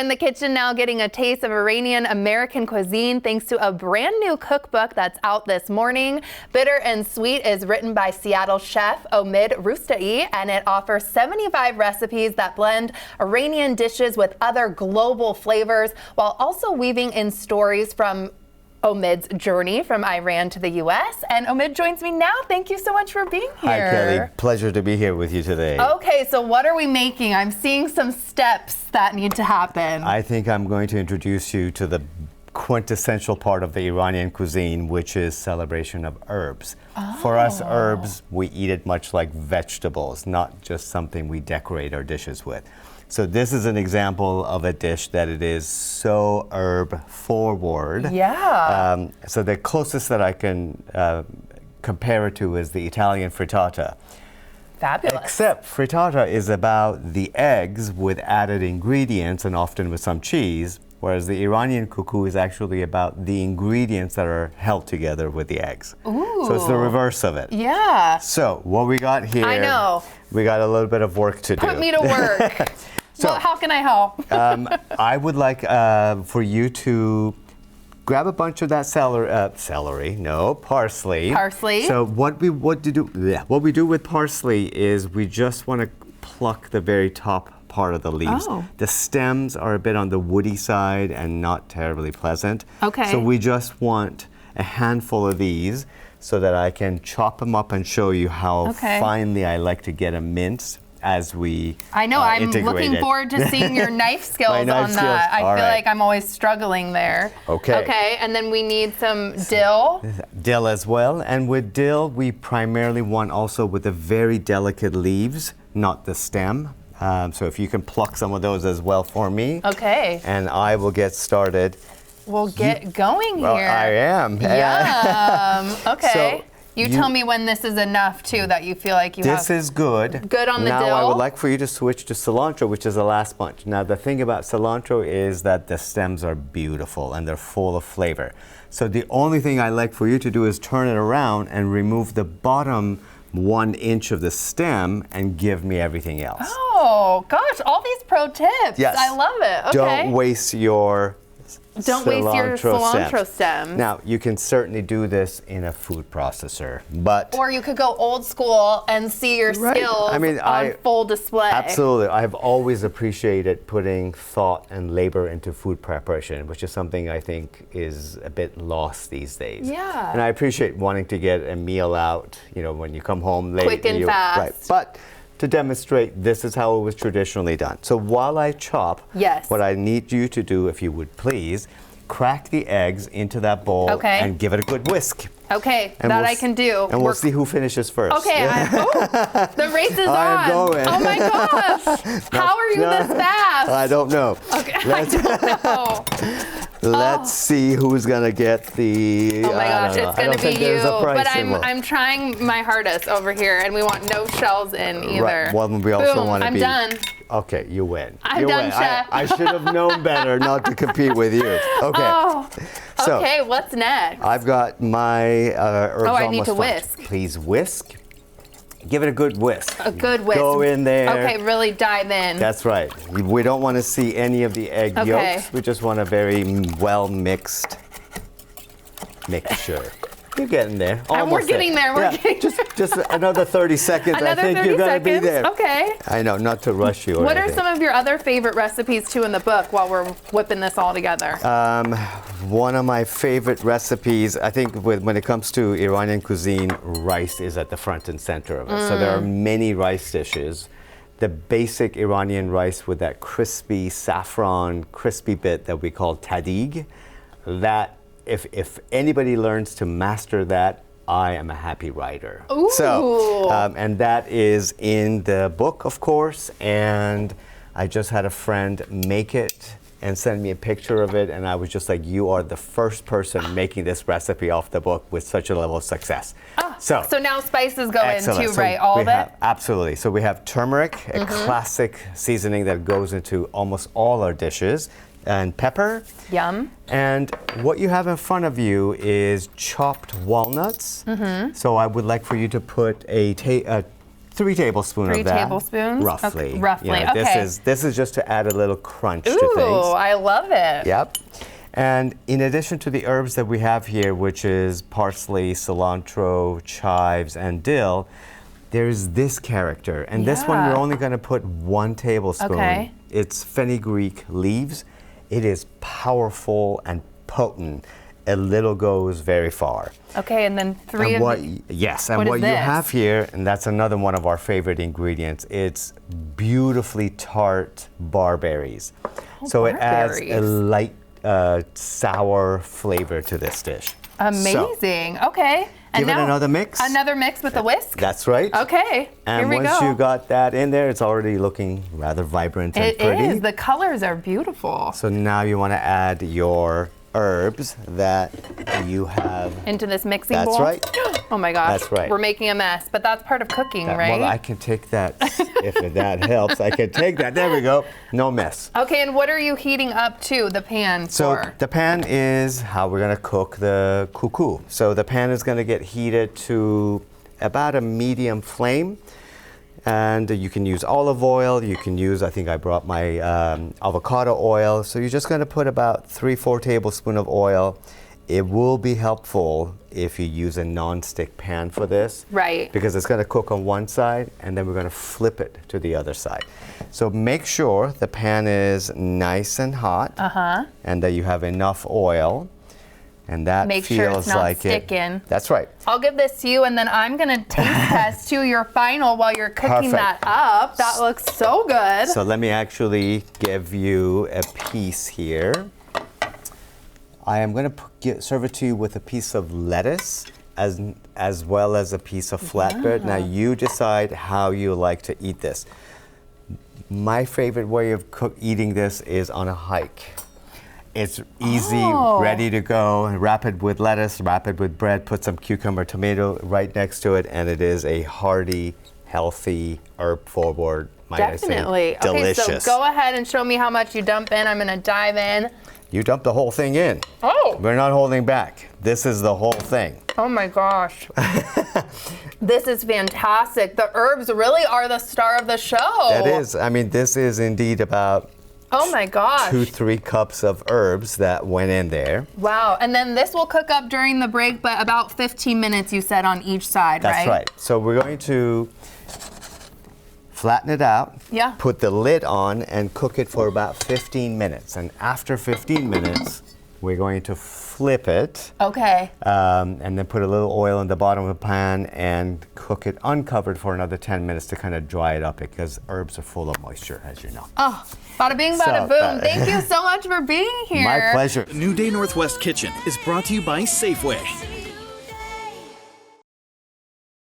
in the kitchen now getting a taste of Iranian American cuisine thanks to a brand new cookbook that's out this morning. Bitter and Sweet is written by Seattle chef Omid Roustaei, and it offers 75 recipes that blend Iranian dishes with other global flavors while also weaving in stories from Omid's journey from Iran to the U.S. And Omid joins me now. Thank you so much for being here. Hi, Kelly. Pleasure to be here with you today. Okay, so what are we making? I'm seeing some steps that need to happen. I think I'm going to introduce you to the quintessential part of the Iranian cuisine, which is celebration of herbs. For us, herbs, we eat it much like vegetables, not just something we decorate our dishes with. So this is an example of a dish that it is so herb forward. Yeah. So the closest that I can compare it to is the Italian frittata. Fabulous. Except frittata is about the eggs with added ingredients and often with some cheese, whereas the Iranian cuckoo is actually about the ingredients that are held together with the eggs. Ooh. So it's the reverse of it. Yeah. So what we got here, I know. We got a little bit of work to do. Put me to work. So, well, how can I help? I would like for you to grab a bunch of that parsley. Parsley. So what we do with parsley is we just want to pluck the very top part of the leaves. Oh. The stems are a bit on the woody side and not terribly pleasant. Okay. So we just want a handful of these so that I can chop them up and show you how finely I like to get them minced as we I know, I'm looking it. forward to seeing your knife skills on that. I feel like I'm always struggling there. Okay. Okay, and then we need some dill. Dill as well, and with dill, we primarily want also with the very delicate leaves, not the stem. So if you can pluck some of those as well for me. Okay. And I will get started. We'll get going here. Well, I am. Yum. Okay. So you tell me when this is enough, too, that you feel like you have. This is good. Good on the dill. Now I would like for you to switch to cilantro, which is the last bunch. Now the thing about cilantro is that the stems are beautiful and they're full of flavor. So the only thing I like for you to do is turn it around and remove the bottom 1 inch of the stem and give me everything else. Oh, gosh, all these pro tips. Yes. I love it. Okay. Don't waste your cilantro stems. Now, you can certainly do this in a food processor, but... Or you could go old school and see your skills on full display. Absolutely. I've always appreciated putting thought and labor into food preparation, which is something I think is a bit lost these days. Yeah. And I appreciate wanting to get a meal out, when you come home late. Quick and fast. Right. But to demonstrate, this is how it was traditionally done. So while I chop, what I need you to do, if you would please, crack the eggs into that bowl and give it a good whisk. Okay, and I can do. And we'll see who finishes first. Okay, the race is on. I'm going. Oh my gosh, how are you this fast? I don't know. Okay, I don't know. Let's see who's gonna get the. Oh my gosh, it's gonna be you. But I'm trying my hardest over here, and we want no shells in either. Right. Well, we also want to be. I'm done. Okay, you win. I'm done, Chef. I should have known better not to compete with you. Okay. Oh. So, okay, what's next? I've got my herbs I need to whisk. Please whisk. Give it a good whisk. A good whisk. Go in there. Okay, really dive in. That's right. We don't want to see any of the egg yolks. We just want a very well mixed mixture. You're getting there. We're getting there. We're getting just another 30 seconds. I think you're going to be there. Okay. I know, not to rush you or What anything. are some of your other favorite recipes, too, in the book while we're whipping this all together? One of my favorite recipes, I think when it comes to Iranian cuisine, rice is at the front and center of it. So there are many rice dishes. The basic Iranian rice with that crispy saffron, crispy bit that we call tadig, that if anybody learns to master that, I am a happy writer. Ooh. So, and that is in the book, of course, and I just had a friend make it and send me a picture of it, and I was just like, you are the first person making this recipe off the book with such a level of success. So now spices go in too, so right? All of it? Absolutely. So we have turmeric, a classic seasoning that goes into almost all our dishes, and pepper. Yum. And what you have in front of you is chopped walnuts. So I would like for you to put 3 tablespoons of 3 that. tablespoons? Roughly. Okay, roughly, You know, okay. This is just to add a little crunch to Ooh, things. I love it. Yep. And in addition to the herbs that we have here, which is parsley, cilantro, chives, and dill, there's this character. And this one, we're only going to put 1 tablespoon. Okay. It's fenugreek leaves. It is powerful and potent. A little goes very far. Okay, and then 3 And of what, the, yes, and what what is you this? have here, and that's another one of our favorite ingredients, it's beautifully tart barberries. So it adds a barberries. light sour flavor to this dish. Amazing. Okay. And Give it now another mix. Another mix with a whisk? That's right. Okay. And here we once go. you got that in there, it's already looking rather vibrant and It pretty. is. The colors are beautiful. So now you want to add your herbs that you have. Into this mixing That's bowl? right. Oh my gosh. That's right. We're making a mess, but that's part of cooking, right? Well, I can take that if that helps. I can take that. There we go. No mess. Okay, and what are you heating up to the pan So for? the pan is how we're going to cook the cuckoo. So the pan is going to get heated to about a medium flame. And you can use olive oil. You can use, I think I brought my avocado oil. So you're just going to put about 3-4 tablespoons of oil. It will be helpful if you use a non-stick pan for this. Right. Because it's going to cook on one side and then we're going to flip it to the other side. So make sure the pan is nice and hot and that you have enough oil. And that Make feels sure it's not like sticking. it. That's right. I'll give this to you, and then I'm gonna taste test to your final while you're cooking Perfect. that up. That looks so good. So let me actually give you a piece here. I am going to serve it to you with a piece of lettuce as well as a piece of flatbread. Now you decide how you like to eat this. My favorite way of eating this is on a hike. It's easy, ready to go. Wrap it with lettuce, wrap it with bread, put some cucumber, tomato right next to it, and it is a hearty, healthy, herb-forward, might I say, Definitely. delicious. Okay, so go ahead and show me how much you dump in. I'm gonna dive in. You dump the whole thing in. Oh. We're not holding back. This is the whole thing. Oh my gosh. This is fantastic. The herbs really are the star of the show. That is. I mean, this is indeed about Oh my gosh. 2-3 cups of herbs that went in there. Wow. And then this will cook up during the break, but about 15 minutes you said on each side, right? That's right. So we're going to flatten it out, Yeah. put the lid on, and cook it for about 15 minutes. And after 15 minutes, we're going to flip it. Okay. And then put a little oil in the bottom of the pan and cook it uncovered for another 10 minutes to kind of dry it up because herbs are full of moisture, as you know. Oh, bada bing, bada So, boom. Thank you so much for being here. My pleasure. The New Day Northwest Kitchen is brought to you by Safeway.